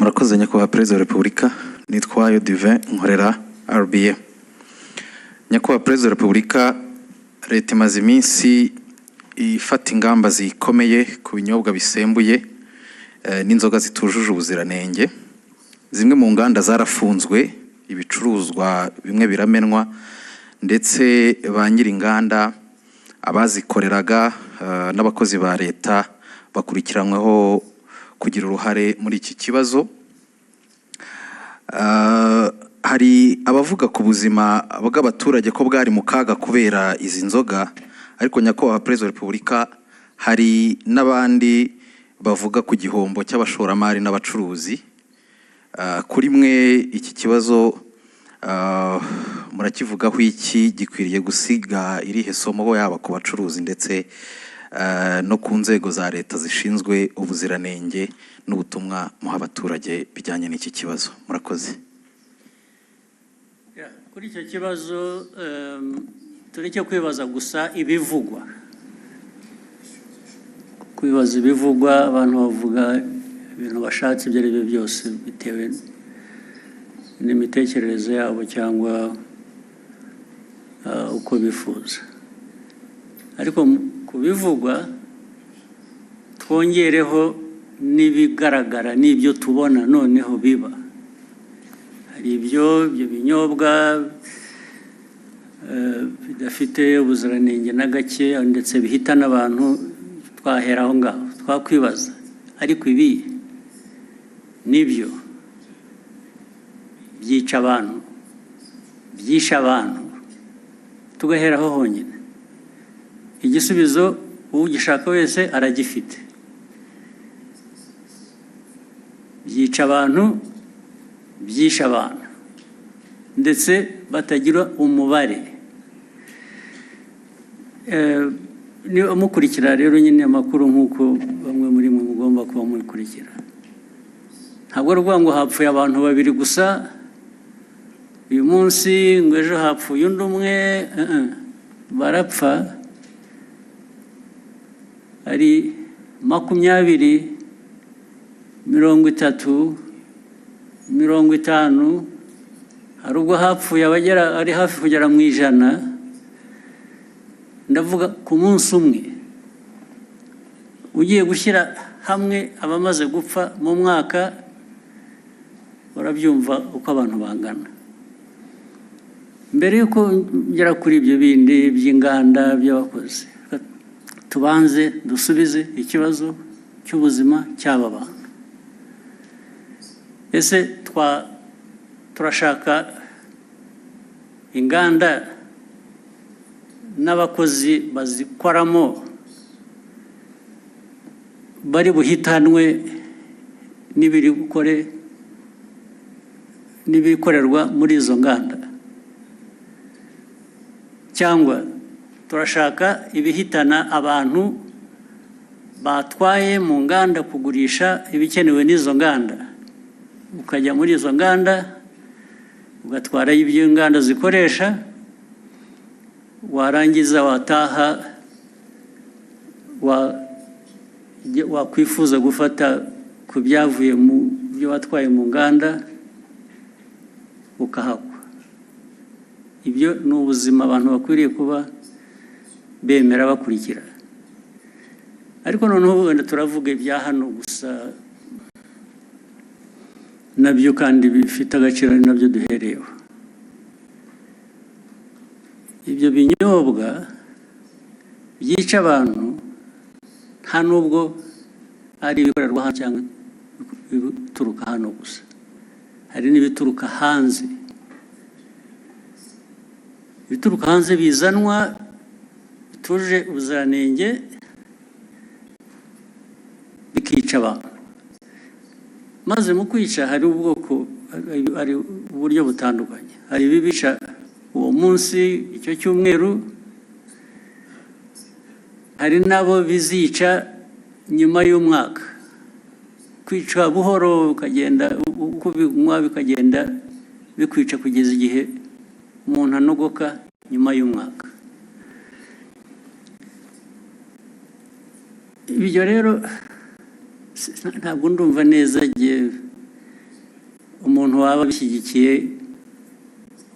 Murakoze nyakubahwa Perezida wa Repubulika, nitwayo Divin nkorera RBA. Nyakubahwa Perezida wa Repubulika, leta imaze iminsi ifata ingamba zikomeye ku binyobwa bisembuye n'inzoga zitujuje ubuziranenge. Zimwe mu nganda zarafunzwe, ibicuruzwa bimwe biramenwa, ndetse ba nyiri inganda abazikoreraga n'abakozi ba leta bakurikiranyweho kugira uruhare muri iki kibazo. Hari abavuga ku buzima bw'abaturage ko bwari mu kaga kubera izi nzoga, ariko nyakubahwa Perezida wa Repubulika, hari n'abandi bavuga ku gihombo cy'abashoramari n'abacuruzi. Kuri mwe iki kibazo murakivugaho iki? Gikwiriye gusiga irihe somo yaba ku bacuruzi ndetse no ku nzego za leta zishinzwe ubuziranenge n'ubutumwa muha abaturage bijyanye n'iki kibazo? Murakoze. Kuri icyo kibazo tureke kwibaza gusa ibivugwa. Kwibaza ibivugwa, abantu bavuga ibintu bashatse ibyo ari byo byose bitewe n'imitekerereze yabo cyangwa uko bifuza. Ariko kubivugwa twongereho n'ibigaragara n'ibyo tubona noneho biba. Hari ibyo binyobwa bidafite ubuziranenge na gake ndetse bihita n'abantu, twahera aho ngaho twakwibaza, ariko ibi nibyo byica abantu, byisha abantu, tugaheraho honyine. Igisubizo ugishaka wese aragifite. Byica abantu, byisha abantu, ndetse batagira umubare. Niba mukurikira rero nyine amakuru nk'uko bamwe muri mwe mugomba kuba mukurikira, ntabwo ari ukuvuga ngo hapfuye abantu babiri gusa uyu munsi, ngo ejo hapfuye undi umwe. Barapfa ari 20, 30, 50. Hari ubwo hapfuye abagera ari hafi kugera mu 100. Ndavuga ku munsi umwe. Ugiye gushyira hamwe abamaze gupfa mu mwaka, urabyumva uko abantu bangana. Mbere yuko ngera kuri ibyo bindi by'inganda by'abakozi, tubanze dusubize ikibazo cy'ubuzima cy'aba bantu. Ese turashaka inganda n'abakozi bazikoramo bari buhitanwe n'ibikorerwa muri izo nganda, cyangwa turashaka ibihitana abantu batwaye mu nganda kugurisha ibikenewe n'izo nganda? Ukajya muri izo nganda ugatwara ibyo inganda zikoresha, warangiza wataha wakwifuza gufata ku byavuye mu byo watwaye mu nganda ukahagwa. Ibyo ni ubuzima abantu bakwiriye kuba bemera bakurikira. Ariko noneho wenda turavuga ibya hano gusa, nabyo kandi bifite agaciro, ari nabyo duhereyeho. Ibyo binyobwa byica abantu nta nubwo ari ibikorerwa hano cyangwa ibituruka hano gusa, hari n'ibituruka hanze. Ibituruka hanze bizanwa bituje ubuziranenge, bikica abantu. Maze mu kwica hari uburyo butandukanye. Hari ibibica uwo munsi, icyo cyumweru. Hari nabo bizica nyuma y'umwaka. Kwica buhoro ukagenda uko binywa bikagenda bikwica kugeza igihe umuntu anogoka nyuma y'umwaka. Ibyo rero ntabwo ndumva neza umuntu waba bishyigikiye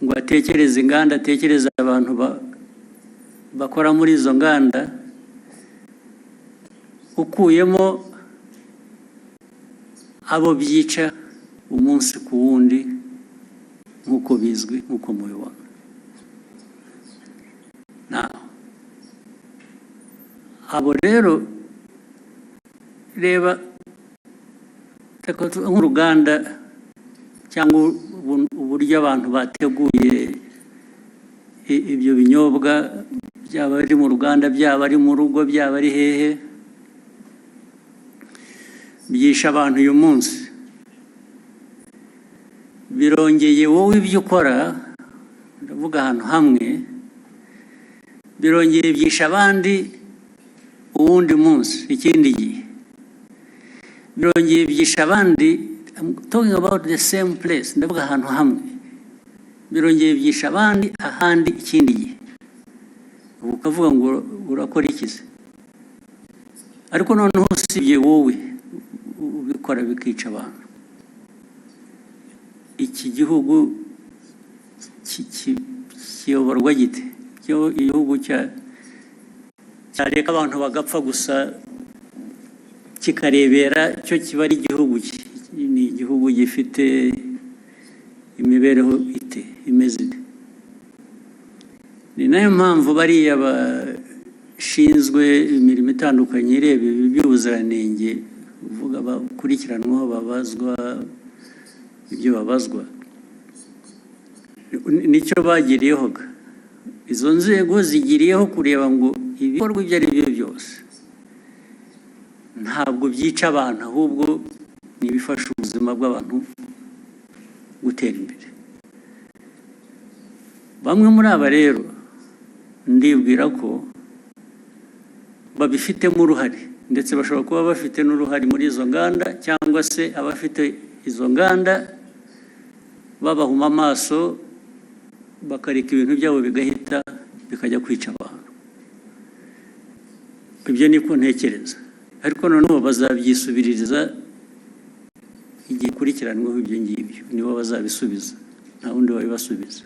ngo atekereze inganda, atekereze abantu bakora muri izo nganda, ukuyemo abo byica umunsi ku wundi nk'uko bizwi, nk'uko mubibona. Abo rero reba nk'uruganda cyangwa uburyo abantu bateguye ibyo binyobwa, byaba ari mu ruganda, byaba ari mu rugo, byaba ari hehe, byisha abantu uyu munsi. Birongeye wowe ibyo ukora, ndavuga ahantu hamwe, birongeye byisha abandi uwundi munsi, ikindi gihe birongeye byisha abandi. I'm talking about the same place, ndavuga ahantu hamwe, birongeye byisha abandi ahandi ikindi gihe. Ukavuga ngo urakora ikize, ariko noneho usibye wowe ubikora bikica abantu. Iki gihugu kiyoborwa gite? Igihugu cyareka abantu bagapfa gusa kikarebera cyo kiba ari igihugu ni igihugu gifite imibereho imeze ite? Ni nayo mpamvu bariya bashinzwe imirimo itandukanye ireba iby'ubuziranenge, uvuga bakurikiranwaho, babazwa ibyo babazwa, nicyo bagiriyeho. Izo nzego zigiriyeho kureba ngo ibikorwa ibyo ari byo byose ntabwo byica abantu, ahubwo ni ibifasha ubuzima bw'abantu gutera imbere. Bamwe muri aba rero ndibwira ko babifitemo uruhare, ndetse bashobora kuba bafite n'uruhare muri izo nganda, cyangwa se abafite izo nganda babahuma amaso bakareka ibintu byabo bigahita bikajya kwica abantu. Ibyo niko ntekereza, ariko noneho bazabyisubiririza igihe ikurikiranweho. Ibyo ngibyo nibo bazabisubiza, nta wundi wabibasubiza.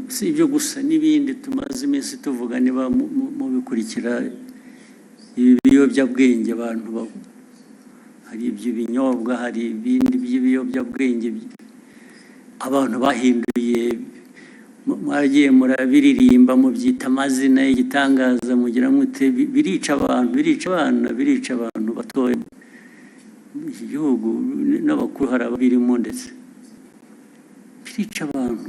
Si ibyo gusa, n'ibindi tumaze iminsi tuvuga, niba mubikurikira, ibiyobyabwenge, abantu hari ibyo binyobwa, hari ibindi by'ibiyobyabwenge abantu bahinduye, mwagiye murabiririmba, mubyita amazina y'igitangaza, mugira mute, birica abantu, birica abana, birica abantu batoya. Iki gihugu n'abakuru hari ababirimo, ndetse birica abantu.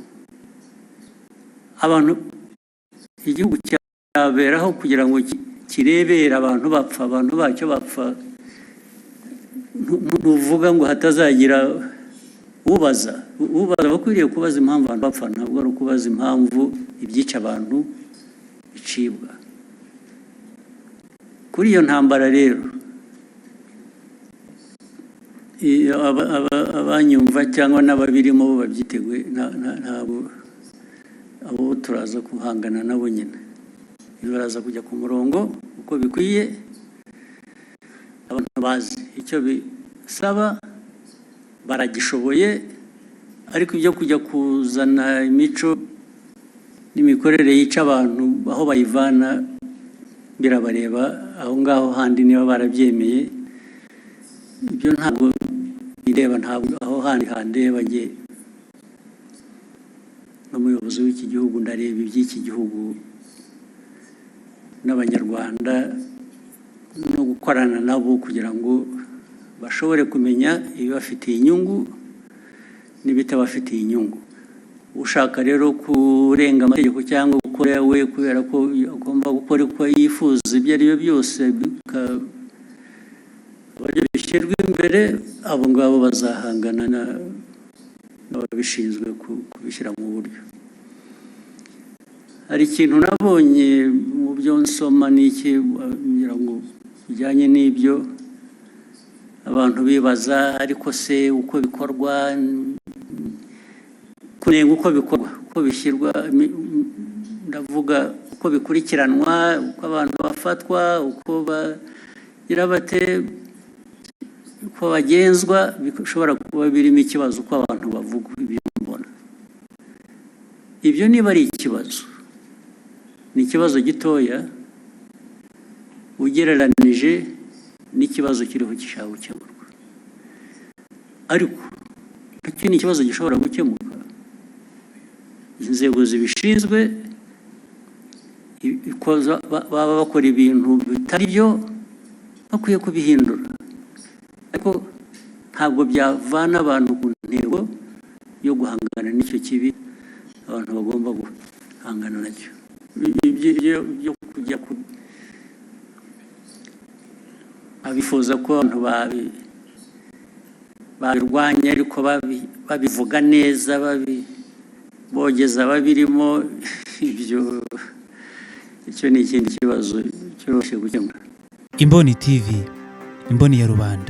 Igihugu cyaberaho kugira ngo kirebere abantu bapfa, abantu bacyo bapfa. Ntuvuga ngo hatazagira ubaza bakwiriye kubaza impamvu abantu bapfa, ntabwo ari ukubaza impamvu ibyica abantu bicibwa. Kuri iyo ntambara rero, abanyumva cyangwa n'ababirimo bo babyiteguye, ntabwo abo turaza guhangana nabo nyine, baraza kujya ku murongo uko bikwiye. Abantu bazi icyo bisaba, baragishoboye, ariko ibyo kujya kuzana imico n'imikorere yica abantu aho bayivana birabareba aho ngaho handi, niba barabyemeye. Ibyo ntabwo bireba, ntabwo aho handi handeba. Njye n'umuyobozi w'iki gihugu ndareba iby'iki gihugu n'abanyarwanda, no gukorana nabo kugira ngo bashobore kumenya ibibafitiye inyungu n'ibitabafitiye inyungu. Ushaka rero kurenga amategeko cyangwa gukora we kubera ko agomba gukora uko yifuza, ibyo ari byo byose bishyirwa imbere, abo ngabo bazahangana n'ababishinzwe kubishyira mu buryo. Hari ikintu nabonye mu byo nsoma n'iki kugira ngo bijyanye n'ibyo abantu bibaza, ariko se uko bikorwa, kunenga uko bikorwa, uko bishyirwa, ndavuga uko bikurikiranwa, uko abantu bafatwa, uko bagira bate, uko bagenzwa bishobora kuba birimo ikibazo uko abantu bavuga ibyo mbona. Ibyo niba ari ikibazo, ni ikibazo gitoya ugereranije n'ikibazo kiriho gishaka gukemurwa, ariko icyo ni ikibazo gishobora gukemuka. Inzego zibishinzwe baba bakora ibintu bitari byo, bakwiye kubihindura, ariko ntabwo byavana abantu ku ntego yo guhangana n'icyo kibi abantu bagomba guhangana nacyo. Byo kujya abifuza ko abantu babirwanya ariko babivuga neza, bogeza babirimo, icyo ni ikindi kibazo cyoroshye gukemura. Imboni TV, imboni ya rubanda.